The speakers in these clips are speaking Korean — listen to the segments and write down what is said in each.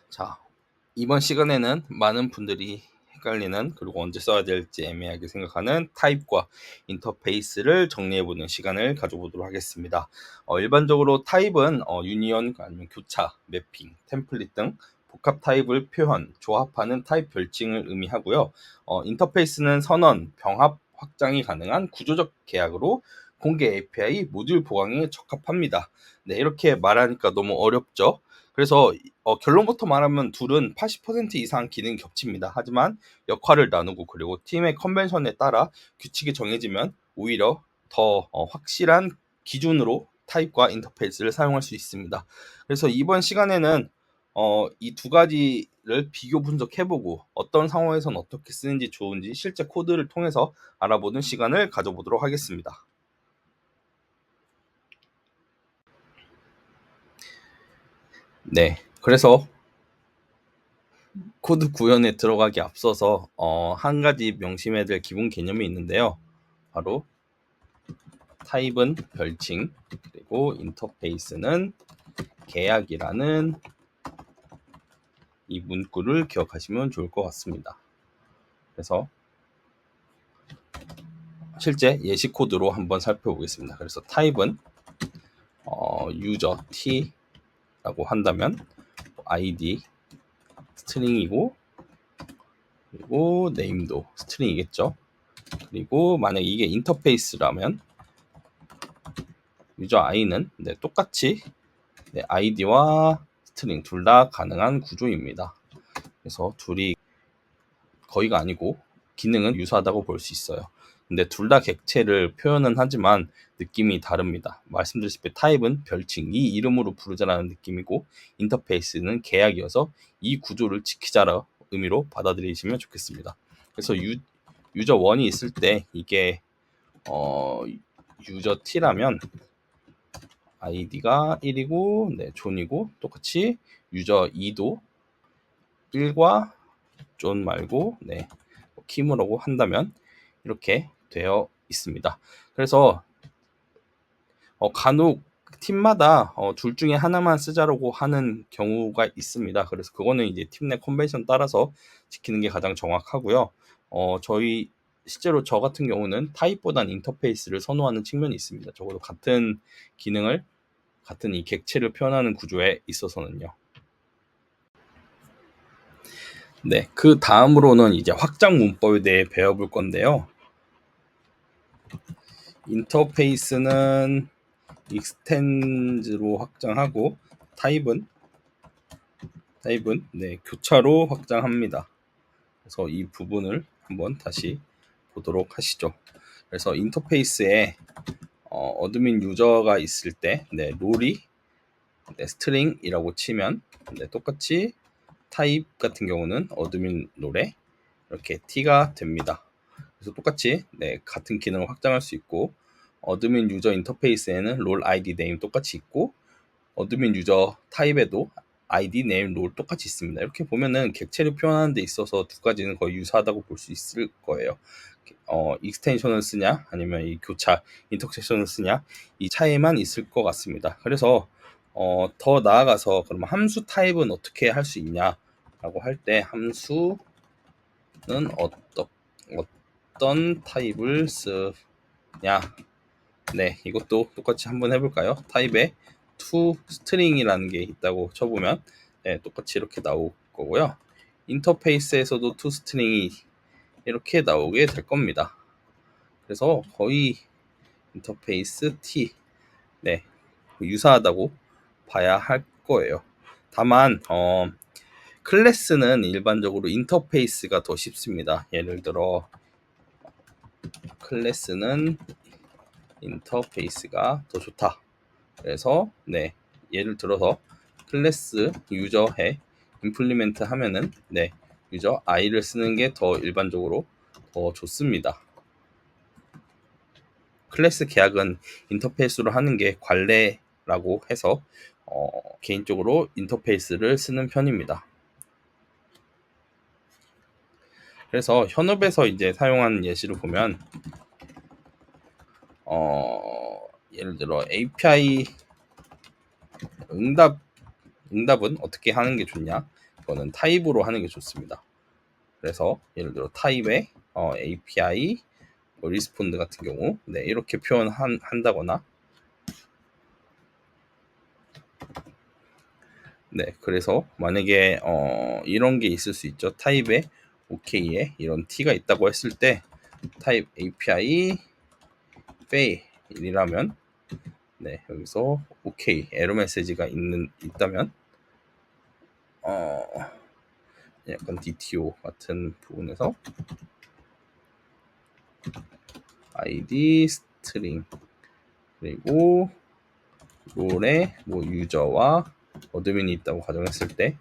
자, 이번 시간에는 많은 분들이 헷갈리는, 그리고 언제 써야 될지 애매하게 생각하는 타입과 인터페이스를 정리해보는 시간을 가져보도록 하겠습니다. 일반적으로 타입은 유니언 아니면 교차, 매핑, 템플릿 등 복합 타입을 표현, 조합하는 타입 별칭을 의미하고요. 인터페이스는 선언, 병합, 확장이 가능한 구조적 계약으로 공개 API 모듈 보강에 적합합니다. 네, 이렇게 말하니까 너무 어렵죠? 그래서 결론부터 말하면 둘은 80% 이상 기능이 겹칩니다. 하지만 역할을 나누고 그리고 팀의 컨벤션에 따라 규칙이 정해지면 오히려 더 확실한 기준으로 타입과 인터페이스를 사용할 수 있습니다. 그래서 이번 시간에는 이 두 가지를 비교 분석해보고 어떤 상황에서는 어떻게 쓰는지 좋은지 실제 코드를 통해서 알아보는 시간을 가져보도록 하겠습니다. 네, 그래서 코드 구현에 들어가기 앞서서 한 가지 명심해야 될 기본 개념이 있는데요. 바로 타입은 별칭, 그리고 인터페이스는 계약이라는 이 문구를 기억하시면 좋을 것 같습니다. 그래서 실제 예시 코드로 한번 살펴보겠습니다. 그래서 타입은 유저 t라고 한다면 id 스트링이고, 그리고 네임도 스트링이겠죠. 그리고 만약 이게 인터페이스라면 유저 i는 똑같이 id와 스트링 둘 다 가능한 구조입니다. 그래서 둘이 거의가 아니고 기능은 유사하다고 볼 수 있어요. 근데 둘 다 객체를 표현은 하지만 느낌이 다릅니다. 말씀드렸다시피 타입은 별칭, 이 이름으로 부르자라는 느낌이고, 인터페이스는 계약이어서 이 구조를 지키자라 의미로 받아들이시면 좋겠습니다. 그래서 유저 1이 있을 때 이게 유저 t라면 id가 1이고 존이고, 똑같이 유저 2도 1과 존 말고 키무라고 한다면 이렇게 되어 있습니다. 그래서 간혹 팀마다 둘 중에 하나만 쓰자라고 하는 경우가 있습니다. 그래서 그거는 이제 팀 내 컨벤션 따라서 지키는 게 가장 정확하고요. 저희 실제로 저 같은 경우는 타입보단 인터페이스를 선호하는 측면이 있습니다. 적어도 같은 기능을 같은 이 객체를 표현하는 구조에 있어서는요. 네, 그 다음으로는 이제 확장 문법에 대해 배워볼 건데요. 인터페이스는 익스텐즈로 확장하고 타입은 교차로 확장합니다. 그래서 이 부분을 한번 다시 보도록 하시죠. 그래서 인터페이스에 어드민 유저가 있을 때 롤이 스트링이라고 치면 똑같이 타입 같은 경우는 어드민 롤에 이렇게 t가 됩니다. 그래서 똑같이 같은 기능을 확장할 수 있고, 어드민 유저 인터페이스에는 롤 ID 네임 똑같이 있고, 어드민 유저 타입에도 ID 네임 롤 똑같이 있습니다. 이렇게 보면은 객체를 표현하는 데 있어서 두 가지는 거의 유사하다고 볼 수 있을 거예요. 익스텐션을 쓰냐 아니면 이 교차 인터섹션을 쓰냐, 이 차이만 있을 것 같습니다. 그래서 더 나아가서 그러면 함수 타입은 어떻게 할 수 있냐라고 할 때, 함수는 어떤 타입을 쓰냐. 이것도 똑같이 한번 해볼까요? 타입에 toString이라는 게 있다고 쳐보면 똑같이 이렇게 나올 거고요. 인터페이스에서도 toString이 이렇게 나오게 될 겁니다. 그래서 거의 인터페이스 t 유사하다고 봐야 할 거예요. 다만 클래스는 일반적으로 인터페이스가 더 쉽습니다. 예를 들어 클래스는 인터페이스가 더 좋다. 그래서 예를 들어서 클래스 유저에 임플리멘트 하면은 유저 i를 쓰는 게 더 일반적으로 더 좋습니다. 클래스 계약은 인터페이스로 하는 게 관례라고 해서 개인적으로 인터페이스를 쓰는 편입니다. 그래서 현업에서 이제 사용하는 예시를 보면 예를 들어 API 응답은 어떻게 하는 게 좋냐? 이거는 타입으로 하는 게 좋습니다. 그래서 예를 들어 타입에 API 리스폰드 같은 경우 네, 이렇게 표현한다거나 네, 그래서 만약에 이런 게 있을 수 있죠. 타입에 OK에 이런 t가 있다고 했을 때 타입 API fail이라면 네, 여기서 OK 에러 메시지가 있다면 약간 DTO 같은 부분에서 ID 스트링 그리고 롤에 뭐 유저와 어드민이 있다고 가정했을 때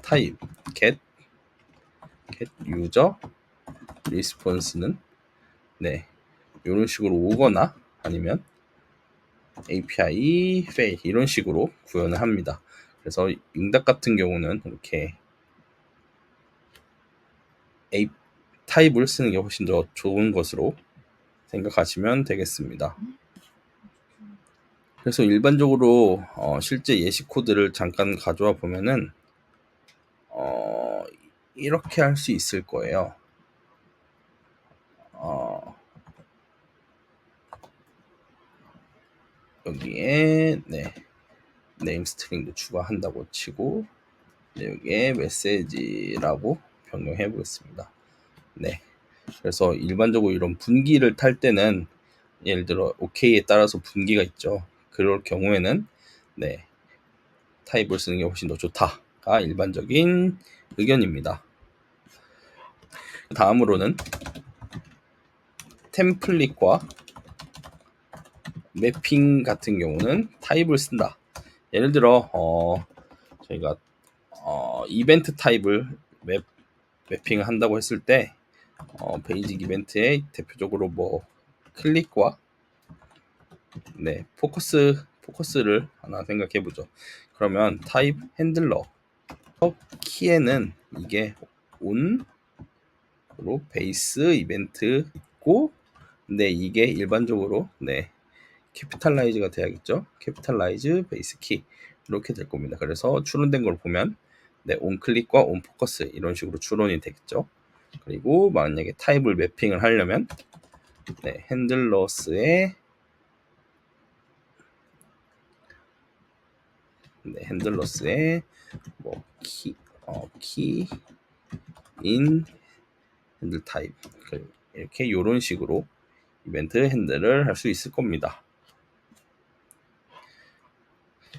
타입 get user response는 네 이런 식으로 오거나 아니면 API fail 이런 식으로 구현을 합니다. 그래서 응답 같은 경우는 이렇게 타입을 쓰는 게 훨씬 더 좋은 것으로 생각하시면 되겠습니다. 그래서 일반적으로 실제 예시 코드를 잠깐 가져와 보면은 이렇게 할 수 있을 거예요. 여기에 네 네임 스트링도 추가한다고 치고 네, 여기에 메시지라고 변경해 보겠습니다. 네, 그래서 일반적으로 이런 분기를 탈 때는 예를 들어 OK에 따라서 분기가 있죠. 그럴 경우에는 네 타입을 쓰는 게 훨씬 더 좋다가 일반적인 의견입니다. 다음으로는 템플릿과 매핑 같은 경우는 타입을 쓴다. 예를 들어 저희가 이벤트 타입을 매핑을 한다고 했을 때 베이직 이벤트에 대표적으로 뭐 클릭과 네 포커스를 하나 생각해 보죠. 그러면 타입 핸들러 키에는 이게 온으로 베이스 이벤트고 네 이게 일반적으로 네 캐피탈라이즈가 돼야겠죠. 캐피탈라이즈 베이스 키 이렇게 될 겁니다. 그래서 추론된 걸 보면 네, 온 클릭과 온 포커스 이런 식으로 추론이 되겠죠. 그리고 만약에 타입을 매핑을 하려면 네, 핸들러스의 뭐 키 인 핸들 타입 이렇게 이런 식으로 이벤트 핸들을 할 수 있을 겁니다.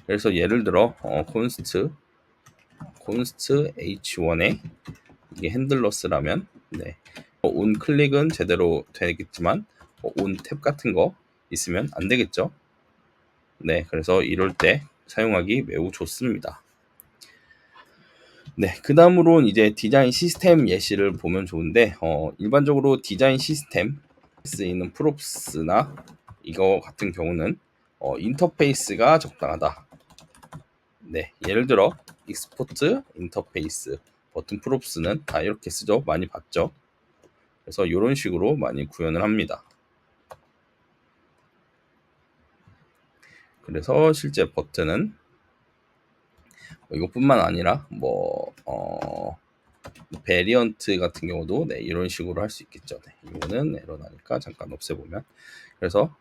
그래서 예를 들어 const h1에 이게 핸들러스라면 네, 온 클릭은 제대로 되겠지만 온 탭 같은 거 있으면 안 되겠죠. 네, 그래서 이럴 때 사용하기 매우 좋습니다. 네, 그 다음으로는 이제 디자인 시스템 예시를 보면 좋은데 일반적으로 디자인 시스템 쓰이는 프롭스나 이거 같은 경우는 인터페이스가 적당하다. 네, 예를 들어 익스포트 인터페이스 버튼 프롭스는 다 이렇게 쓰죠. 많이 봤죠. 그래서 이런 식으로 많이 구현을 합니다. 그래서 실제 버튼은 이것뿐만 아니라 베리언트 같은 경우도 네, 이런 식으로 할 수 있겠죠. 네, 이거는 에러 나니까 잠깐 없애보면 그래서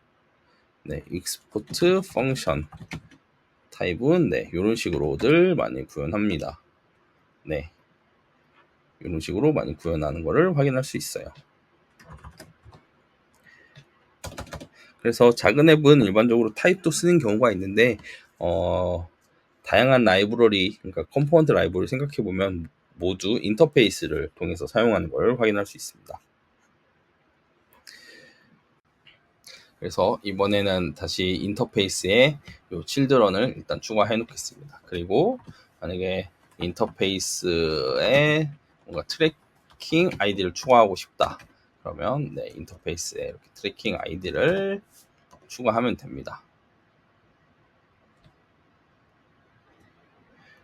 네, 익스포트 펑션 타입은 네, 이런 식으로들 많이 구현합니다. 네, 이런 식으로 많이 구현하는 것을 확인할 수 있어요. 그래서 작은 앱은 일반적으로 타입도 쓰는 경우가 있는데 다양한 라이브러리, 그러니까 컴포넌트 라이브러리 생각해 보면 모두 인터페이스를 통해서 사용하는 걸 확인할 수 있습니다. 그래서 이번에는 다시 인터페이스에 요 children을 일단 추가해 놓겠습니다. 그리고 만약에 인터페이스에 뭔가 트래킹 아이디를 추가하고 싶다. 그러면 네, 인터페이스에 이렇게 트래킹 아이디를 추가하면 됩니다.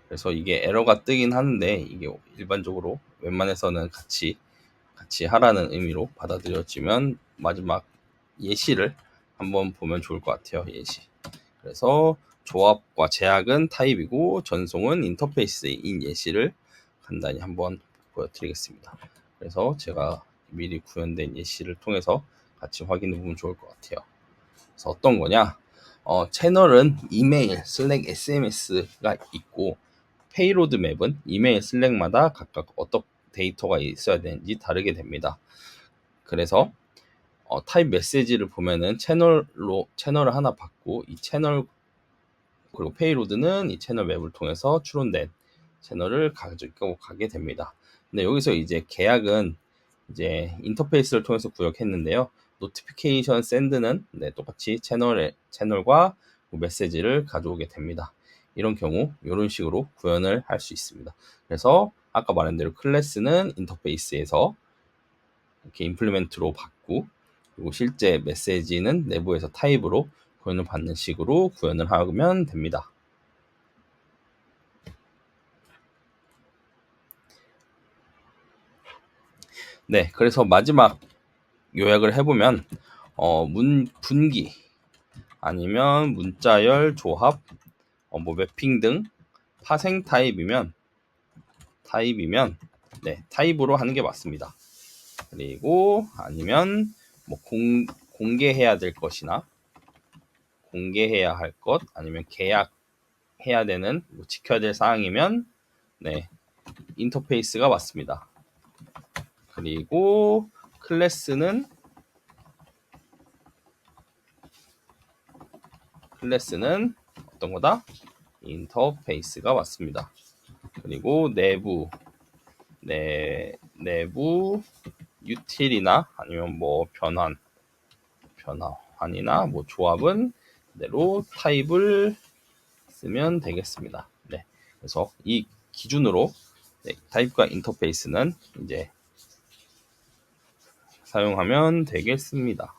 그래서 이게 에러가 뜨긴 하는데 이게 일반적으로 웬만해서는 같이 하라는 의미로 받아들여지면 마지막 예시를 한번 보면 좋을 것 같아요. 예시. 그래서 조합과 제약은 타입이고 전송은 인터페이스인 예시를 간단히 한번 보여드리겠습니다. 그래서 제가 미리 구현된 예시를 통해서 같이 확인해 보면 좋을 것 같아요. 그래서 어떤 거냐? 채널은 이메일, 슬랙, SMS가 있고 페이로드 맵은 이메일, 슬랙마다 각각 어떤 데이터가 있어야 되는지 다르게 됩니다. 그래서 타입 메시지를 보면은 채널을 하나 받고 이 채널 그리고 페이로드는 이 채널 맵을 통해서 추론된 채널을 가지고 가게 됩니다. 근데 여기서 이제 계약은 이제 인터페이스를 통해서 구역했는데요. 노티피케이션 샌드는 똑같이 채널과 메시지를 가져오게 됩니다. 이런 경우 이런 식으로 구현을 할 수 있습니다. 그래서 아까 말한 대로 클래스는 인터페이스에서 이렇게 임플리멘트로 받고 그리고 실제 메시지는 내부에서 타입으로 구현을 받는 식으로 구현을 하면 됩니다. 네, 그래서 마지막 요약을 해보면 분기 아니면 문자열 조합, 뭐 매핑 등 파생 타입이면 타입으로 하는 게 맞습니다. 그리고 아니면 뭐 공개해야 될 것이나 공개해야 할 것 아니면 계약해야 되는 뭐 지켜야 될 사항이면 인터페이스가 맞습니다. 그리고 클래스는 어떤 거다? 인터페이스가 맞습니다. 그리고 내부 유틸이나 아니면 뭐 변환이나 뭐 조합은 그대로 타입을 쓰면 되겠습니다. 네, 그래서 이 기준으로 타입과 인터페이스는 이제 사용하면 되겠습니다.